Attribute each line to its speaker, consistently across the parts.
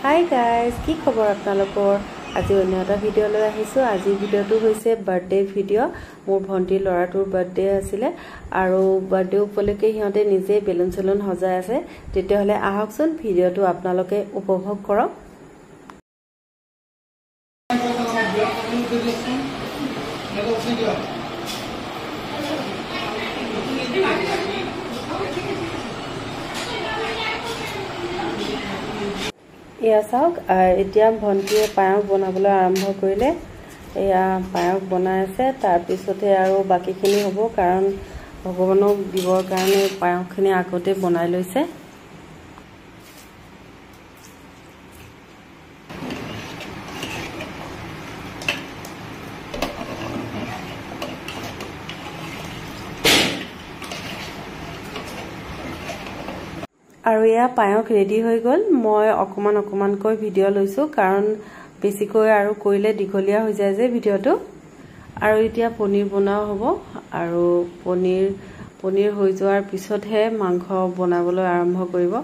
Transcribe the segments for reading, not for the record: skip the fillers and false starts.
Speaker 1: Hi guys की खबर आपनालोকৰ আজি অন্য এটা ভিডিও লৈ আহিছো আজি ভিডিওটো হৈছে বাৰ্থডে ভিডিও মোৰ ভন্টি লৰাটোৰ বাৰ্থডে আছিলে আৰু বাৰ্থডে উপলক্ষে হিহঁতে নিজে বেলুন সেলুন সজাই আছে তেতিয়া হলে আহকচোন ভিডিওটো আপোনালোকে উপভোগ কৰক या चाওক এতিয়া ভন্টিয়ে পায়স বনাবলৈ আৰম্ভ কৰিলে এয়া পায়স বনাই আছে তাৰ পিছতে আৰু বাকিখিনি হ'ব কাৰণ ভগৱানক দিবৰ কাৰণে পায়সখিনি আগতে বনাই লৈছে আৰু ইয়া পায়স ৰেডি হৈ গল মই অকমান ভিডিও লৈছো কাৰণ বেছিকৈ আৰু কইলে দিঘলিয়া হৈ যায় যে ভিডিওটো আৰু এতিয়া পনীৰ বনাও হ'ব আৰু পনীৰ হৈ যোৱাৰ পিছতহে মাংস বনাবলৈ আৰম্ভ কৰিব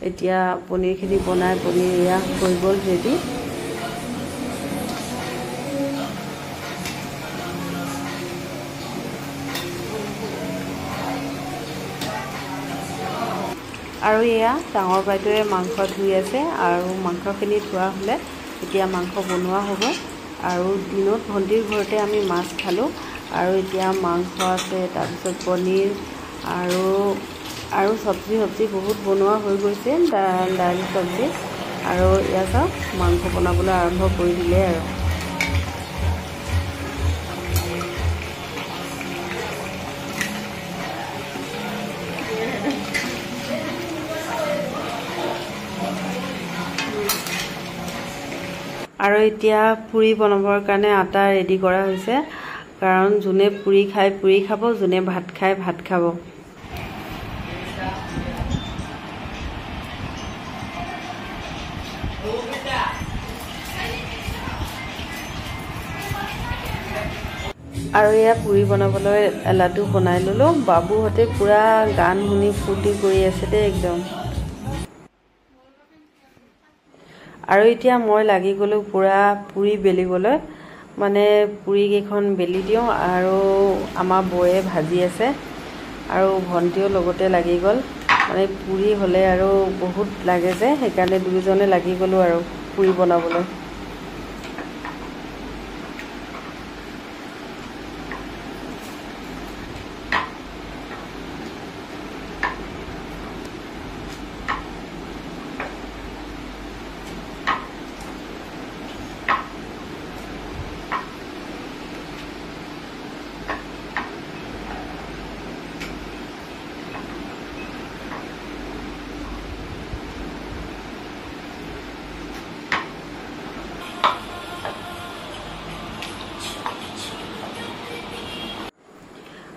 Speaker 1: এতিয়া পনীৰখিনি বনাই পনীৰ ইয়া হৈ গল ৰেডি আৰু এয়া ডাঙৰ বাইদেউৱে মাংস ধুই আছে আৰু মাংসখিনি ধোৱা হলে এতিয়া মাংস বনোৱা হ'ব আৰু দিনত ভন্টিৰ ঘৰতে আমি মাছ খালো আৰু এতিয়া মাংস আছে তাৰ পিছত পনীৰ আৰু সবজি বহুত বনোৱা হৈ গৈছে দাইল সবজি আৰু এয়া চাওক মাংস বনাবলৈ আৰম্ভ কৰি দিলে আৰু আৰু এতিয়া পুৰি বনাবৰ কাৰণে আটা ৰেডি কৰা হৈছে কাৰণ জুনে পুৰি খাই পুৰি খাব জুনে ভাত খাই ভাত খাব আৰু এয়া পুৰি বনাবলৈ লাডু বনাই ললো বাবুহতে পুৰা গান শুনি ফূৰ্তি কৰি আছে দে একদম আৰু এতিয়া মই লাগি গলো পুৰা পুৰি বেলিবলৈ মানে পুৰি কেখন বেলি দিও আৰু আমাৰ বয়ে ভাজি আছে আৰু ভন্টিও লগতে লাগি গল মানে পুৰি হলে আৰু বহুত লাগে যে সেইকাৰণে দুইজনে লাগি গলো আৰু পুৰি বনাবলৈ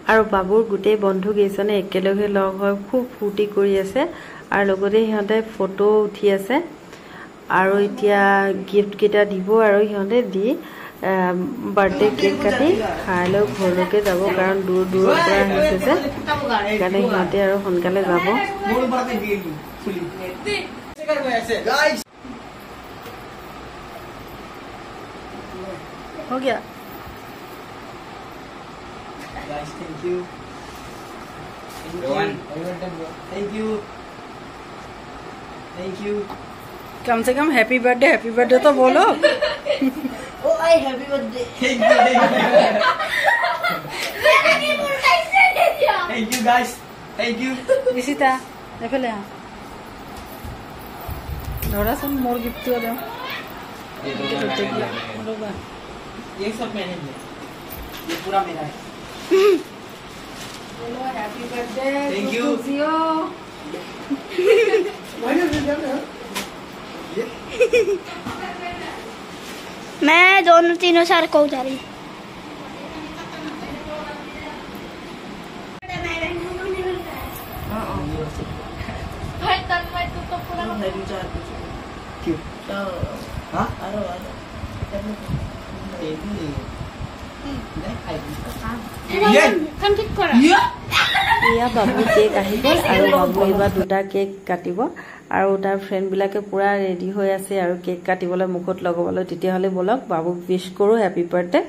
Speaker 1: আৰু বাবুৰ গোটেই বন্ধু কেইজনে একেলগে লগ হৈ খুব ফূৰ্তি কৰি আছে আৰু লগতে সিহঁতে ফটো উঠি আছে আৰু এতিয়া গিফ্ট কেইটা দিব আৰু সিহঁতে দি বাৰ্থডে কেক কাটি খাই লৈ ঘৰলৈকে যাব কাৰণ দূৰৰ পৰা আহিছে যে সেইকাৰণে সিহঁতে আৰু সোনকালে যাব हो गया
Speaker 2: Guys, thank you. Thank you.
Speaker 1: Come say come happy birthday तो बोलो
Speaker 2: Oh, I happy birthday. Thank you guys. Thank you.
Speaker 1: Nishita एफले हां थोड़ा सा मोर गिफ्ट दे दो
Speaker 2: ये सब मैंने दिया ये पूरा मेरा है
Speaker 1: बोलो हैप्पी बर्थडे
Speaker 2: Thank you.
Speaker 3: मैं दोनों तीनों साल को जा रही
Speaker 2: क्यों हाँ
Speaker 3: kan kik kora
Speaker 1: এয়া বাবু কেক আহি গ'ল আৰু বাবু এইবাৰ দুটা কেক কাটিব আৰু তাৰ ফ্ৰেণ্ডবিলাকে পুৰা ৰেডি হৈ আছে আৰু কেক কাটিবলৈ মুখত লগাবলৈ তেতিয়াহ'লে বলক বাবুক উইশ কৰোঁ happy birthday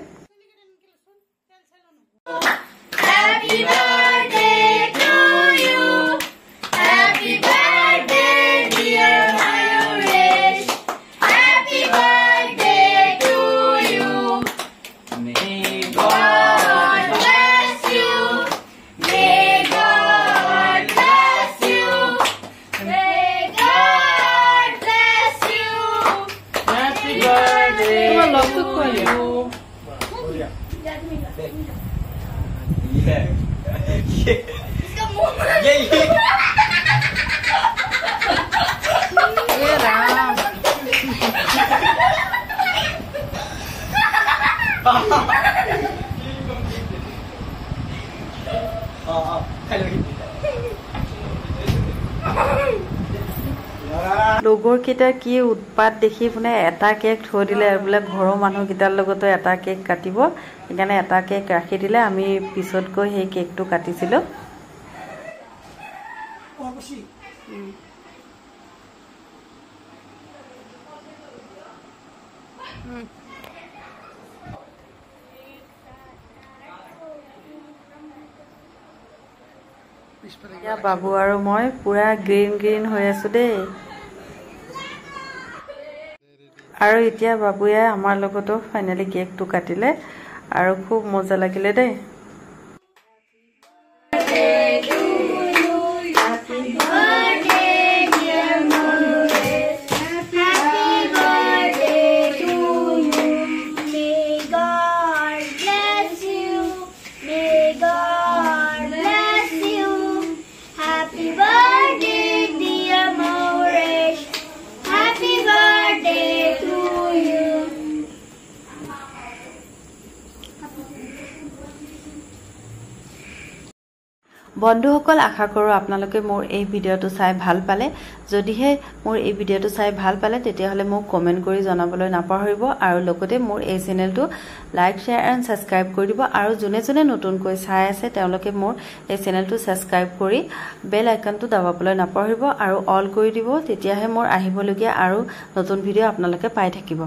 Speaker 3: Happy birthday to you. Happy birthday, dear Mayuresh. Happy birthday to you.
Speaker 2: May
Speaker 3: God bless you. May God bless you. May God bless you.
Speaker 2: Happy birthday to you.
Speaker 3: इसका मुंह
Speaker 1: লগৰ কেইটাৰ কি উৎপাত দেখি মানে এটা কেক থৈ দিলে বোলে ঘৰৰ মানুহকেইটাৰ লগতো এটা কেক কাটিব সেইকাৰণে এটা কেক ৰাখি দিলে আমি পিছত গৈ সেই কেকটো কাটিছিলোঁ এতিয়া বাবু আৰু মই পুৰা গ্ৰীণ হৈ আছো দেই আৰু এতিয়া বাবুয়ে আমাৰ লগতো ফাইনেলি কেকটো কাটিলে আৰু খুব মজা লাগিলে দেই বন্ধুসকল আশা কৰো আপোনালোকে মোৰ এই ভিডিওটো চাই ভাল পালে যদিহে মোৰ এই ভিডিওটো চাই ভাল পালে তেতিয়াহলে মোক কমেন্ট কৰি জনাবলৈ নাপাহৰিব আৰু লগতে মোৰ এই চেনেলটো লাইক শেয়াৰ এণ্ড সাবস্ক্ৰাইব কৰি দিব আৰু যোনে যোনে নতুনকৈ চাই আছে তেওঁলোকে মোৰ এই চেনেলটো সাবস্ক্ৰাইব কৰি বেল আইকনটো দাবাবলৈ নাপাহৰিব আৰু অল কৰি দিব তেতিয়াহে মোৰ আহিবলগীয়া আৰু নতুন ভিডিও আপোনালোকে পাই থাকিব